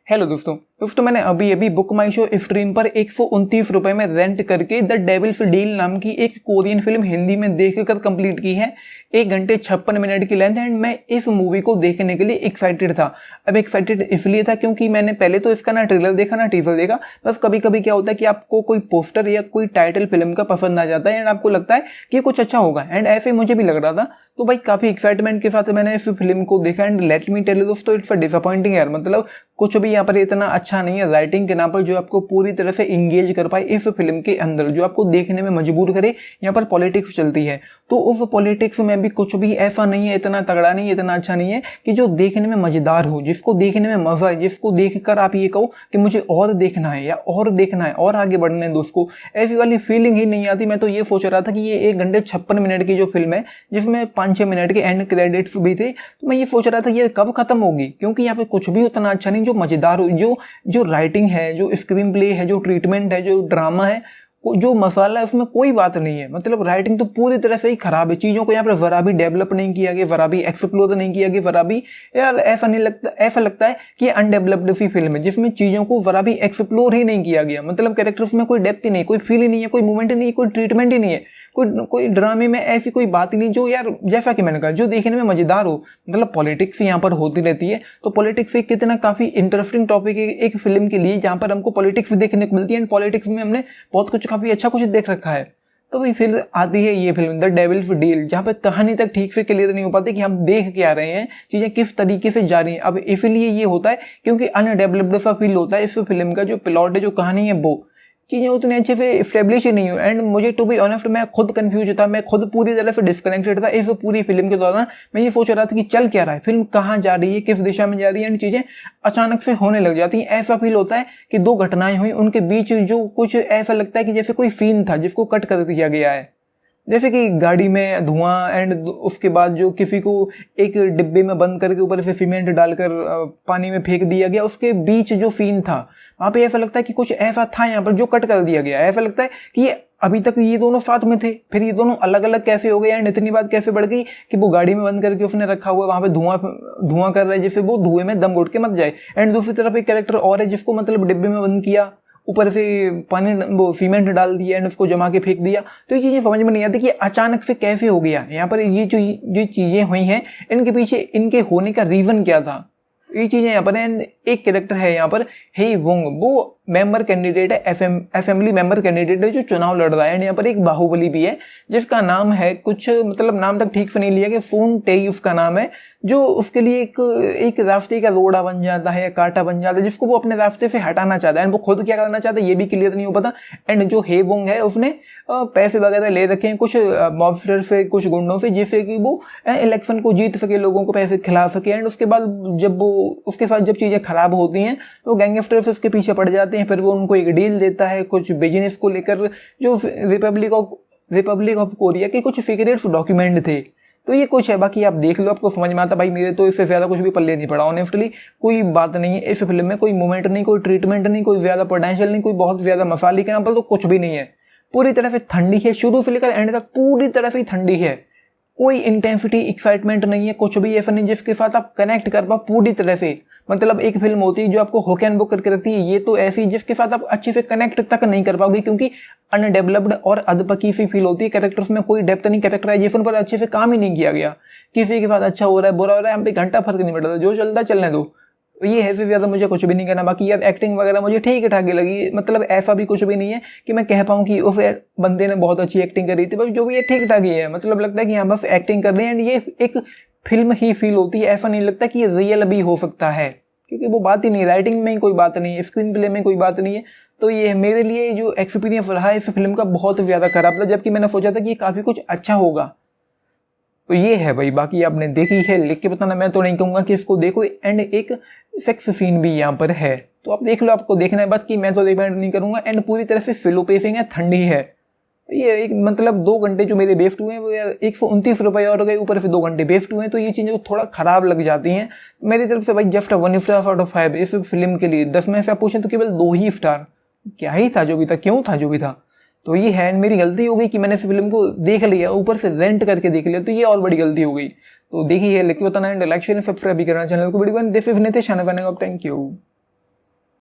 Hello दोस्तों मैंने अभी अभी बुक माई शो स्ट्रीम पर 129 रुपये में रेंट करके द डेविल्स डील नाम की एक कोरियन फिल्म हिंदी में देखकर कंप्लीट की है। 1 घंटे 56 मिनट की लेंथ एंड मैं इस मूवी को देखने के लिए एक्साइटेड था। अब एक्साइटेड इसलिए था क्योंकि मैंने पहले तो इसका ना ट्रेलर देखा ना टीजर देखा। बस कभी कभी क्या होता है कि आपको कोई पोस्टर या कोई टाइटल फिल्म का पसंद आ जाता है एंड आपको लगता है कि कुछ अच्छा होगा, एंड ऐसे ही मुझे भी लग रहा था। तो भाई काफ़ी एक्साइटमेंट के साथ मैंने इस फिल्म को देखा and let me tell you दोस्तों, इट्स अ डिसअपॉइंटिंग यार। मतलब कुछ भी यहाँ पर इतना अच्छा नहीं है राइटिंग के नाम पर जो आपको पूरी तरह से इंगेज कर पाए इस फिल्म के अंदर, जो आपको देखने में मजबूर करे। यहाँ पर पॉलिटिक्स चलती है तो उस पॉलिटिक्स में भी कुछ भी ऐसा नहीं है, इतना तगड़ा नहीं है, इतना अच्छा नहीं है कि जो देखने में मजेदार हो, जिसको देखने में मजा है, जिसको देखकर आप ये कहो कि मुझे और देखना है या और देखना है और आगे बढ़ना है। दोस्तों ऐसी वाली फीलिंग ही नहीं आती। मैं तो ये सोच रहा था कि ये 1 घंटे 56 मिनट की जो फिल्म है जिसमें 5-6 मिनट के एंड क्रेडिट्स भी थे, तो मैं ये सोच रहा था ये कब खत्म होगी, क्योंकि यहाँ पे कुछ भी उतना अच्छा नहीं जो मजेदार हो। जो राइटिंग है, जो स्क्रीन प्ले है, जो ट्रीटमेंट है, जो ड्रामा है, जो मसाला है, उसमें कोई बात नहीं है। मतलब राइटिंग तो पूरी तरह से ही खराब है। चीज़ों को यहाँ पर जरा भी डेवलप नहीं किया गया, जरा भी एक्सप्लोर नहीं किया गया, जरा भी यार ऐसा नहीं लगता, ऐसा लगता है कि अनडेवलप्ड सी फिल्म है जिसमें चीज़ों को जरा भी एक्सप्लोर ही नहीं किया गया। मतलब कैरेक्टर्स में कोई डेप्थ ही नहीं, कोई फील ही नहीं है, कोई मूवमेंट ही नहीं है, कोई ट्रीटमेंट ही नहीं है, कोई ड्रामे में ऐसी कोई बात ही नहीं जो यार, जैसा कि मैंने कहा, जो देखने में मजेदार हो। मतलब पॉलिटिक्स यहाँ पर होती रहती है, तो पॉलिटिक्स एक कितना काफ़ी इंटरेस्टिंग टॉपिक है एक फिल्म के लिए, जहाँ पर हमको पॉलिटिक्स देखने को मिलती है एंड पॉलिटिक्स में हमने बहुत कुछ काफ़ी अच्छा कुछ देख रखा है। तो भाई फिर आती है ये फिल्म द डेविल्स डील, जहाँ पर कहानी तक ठीक से क्लियर नहीं हो पाती कि हम देख क्या रहे हैं, चीज़ें किस तरीके से जा रही हैं। अब इसलिए ये होता है क्योंकि अनडेवलप्ड सा फील होता है इस फिल्म का। जो प्लॉट है, जो कहानी है, वो चीज़ें उतने अच्छे से इस्टेब्लिश ही नहीं हुई। एंड मुझे टू बी ऑनेस्ट मैं खुद कंफ्यूज था, मैं खुद पूरी तरह से डिस्कनेक्टेड था इस पूरी फिल्म के दौरान। मैं ये सोच रहा था कि चल क्या रहा है, फिल्म कहाँ जा रही है, किस दिशा में जा रही है, एंड चीज़ें अचानक से होने लग जाती हैं। ऐसा फील होता है कि 2 घटनाएं हुई, उनके बीच जो कुछ ऐसा लगता है कि जैसे कोई सीन था जिसको कट कर दिया गया है। जैसे कि गाड़ी में धुआं एंड उसके बाद जो किसी को एक डिब्बे में बंद करके ऊपर से सीमेंट डालकर पानी में फेंक दिया गया, उसके बीच जो सीन था वहाँ पे ऐसा लगता है कि कुछ ऐसा था यहाँ पर जो कट कर दिया गया। ऐसा लगता है कि ये अभी तक ये दोनों साथ में थे, फिर ये दोनों अलग अलग कैसे हो गए एंड इतनी बात कैसे बढ़ गई कि वो गाड़ी में बंद करके उसने रखा हुआ, वहाँ पे धुआं कर रहा है जिससे वो धुएं में दम घुट के मत जाए। एंड दूसरी तरफ एक कैरेक्टर और है जिसको मतलब डिब्बे में बंद किया, ऊपर से पानी वो सीमेंट डाल दिया एंड उसको जमा के फेंक दिया। तो ये चीज़ें समझ में नहीं आती कि अचानक से कैसे हो गया। यहाँ पर ये जो चीज़ें हुई हैं इनके पीछे इनके होने का रीज़न क्या था, ये चीज़ें यहाँ पर। एंड एक कैरेक्टर है यहाँ पर हे वोंग, वो मेंबर कैंडिडेट है, असेंबली मेंबर कैंडिडेट है जो चुनाव लड़ रहा है। एंड यहाँ पर एक बाहुबली भी है जिसका नाम है कुछ, मतलब नाम तक ठीक से नहीं लिया कि फोन टेई उसका नाम है, जो उसके लिए एक रास्ते का रोड़ा बन जाता है या कांटा बन जाता है जिसको वो अपने रास्ते से हटाना चाहता है। एंड वो खुद क्या करना चाहता है ये भी क्लियर नहीं हो पता। एंड जो हे वोंग है उसने पैसे वगैरह ले रखे हैं कुछ मॉबस्टर से, कुछ गुंडों से, जिससे कि वो इलेक्शन को जीत सके, लोगों को पैसे खिला सके। एंड उसके बाद जब वो उसके साथ जब चीज़ें खराब होती हैं तो गैंगस्टर्स उसके पीछे पड़ जाते हैं। फिर वो उनको एक डील देता है कुछ बिजनेस को लेकर, जो रिपब्लिक ऑफ कोरिया के कुछ सीक्रेट्स डॉक्यूमेंट थे। तो ये कुछ है, बाकी आप देख लो, आपको समझ में आता। भाई मेरे तो इससे ज़्यादा कुछ भी पल्ले नहीं पड़ा ऑनेस्टली। कोई बात नहीं है इस फिल्म में, कोई मूवमेंट नहीं, कोई ट्रीटमेंट नहीं, कोई ज़्यादा पोटेंशियल नहीं, कोई बहुत ज़्यादा मसाले के यहाँ पर तो कुछ भी नहीं है। पूरी तरह से ठंडी है, शुरू से लेकर एंड तक पूरी तरह से ठंडी है। कोई इंटेंसिटी, एक्साइटमेंट नहीं है, कुछ भी ऐसा नहीं जिसके साथ आप कनेक्ट कर पाओ पूरी तरह से। मतलब एक फिल्म होती है जो आपको हुक एंड बुक करके रखती है, ये तो ऐसी जिसके साथ आप अच्छे से कनेक्ट तक नहीं कर पाओगे क्योंकि अनडेवलप्ड और अधपकी सी फील होती है। कैरेक्टर्स में कोई डेप्थ नहीं, कैरेक्टराइजेशन पर अच्छे से काम ही नहीं किया गया। किसी के साथ अच्छा हो रहा है, बुरा हो रहा है, हम पे घंटा फर्क नहीं पड़ता, जो चलता चलने दो। ये है, से ज़्यादा मुझे कुछ भी नहीं करना। बाकी यार एक्टिंग वगैरह मुझे ठीक ठाक ही लगी। मतलब ऐसा भी कुछ भी नहीं है कि मैं कह पाऊँ कि उस बंदे ने बहुत अच्छी एक्टिंग करी थी, बस जो भी ये ठीक ठाक ही है। मतलब लगता है कि हाँ बस एक्टिंग कर रहे हैं एंड ये एक फिल्म ही फील होती है। ऐसा नहीं लगता कि ये रियल भी हो सकता है, क्योंकि वो बात ही नहीं, राइटिंग में कोई बात नहीं है, स्क्रीन प्ले में कोई बात नहीं है। तो ये मेरे लिए जो एक्सपीरियंस रहा है इस फिल्म का बहुत ज़्यादा खराब था, जबकि मैंने सोचा था कि ये काफ़ी कुछ अच्छा होगा। तो ये है भाई, बाकी आपने देखी है लिख के बताना, मैं तो नहीं कहूँगा कि इसको देखो। एंड एक सेक्स सीन भी यहाँ पर है, तो आप देख लो, आपको देखना है बस, कि मैं तो रिकमेंड नहीं करूँगा। एंड पूरी तरह से स्लो पेसिंग है, ठंडी है। ये एक मतलब 2 घंटे जो मेरे वेस्ट हुए हैं वो यार 129 रुपये और गए, ऊपर से 2 घंटे वेस्ट हुए हैं, तो ये चीज़ें थोड़ा ख़राब लग जाती हैं मेरी तरफ से। भाई जस्ट 1 स्टार आउट ऑफ 5 इस फिल्म के लिए। 10 में से आप पूछें तो केवल 2 ही स्टार। क्या ही था जो भी था, क्यों था जो भी था। तो ये है, मेरी गलती हो गई कि मैंने इस फिल्म को देख लिया, ऊपर से रेंट करके देख लिया, तो ये और बड़ी गलती हो गई। तो देखिए, लिख के बताना, लाइक शेयर सब्सक्राइब भी करना चैनल को। Video this is Nitesh, thank you.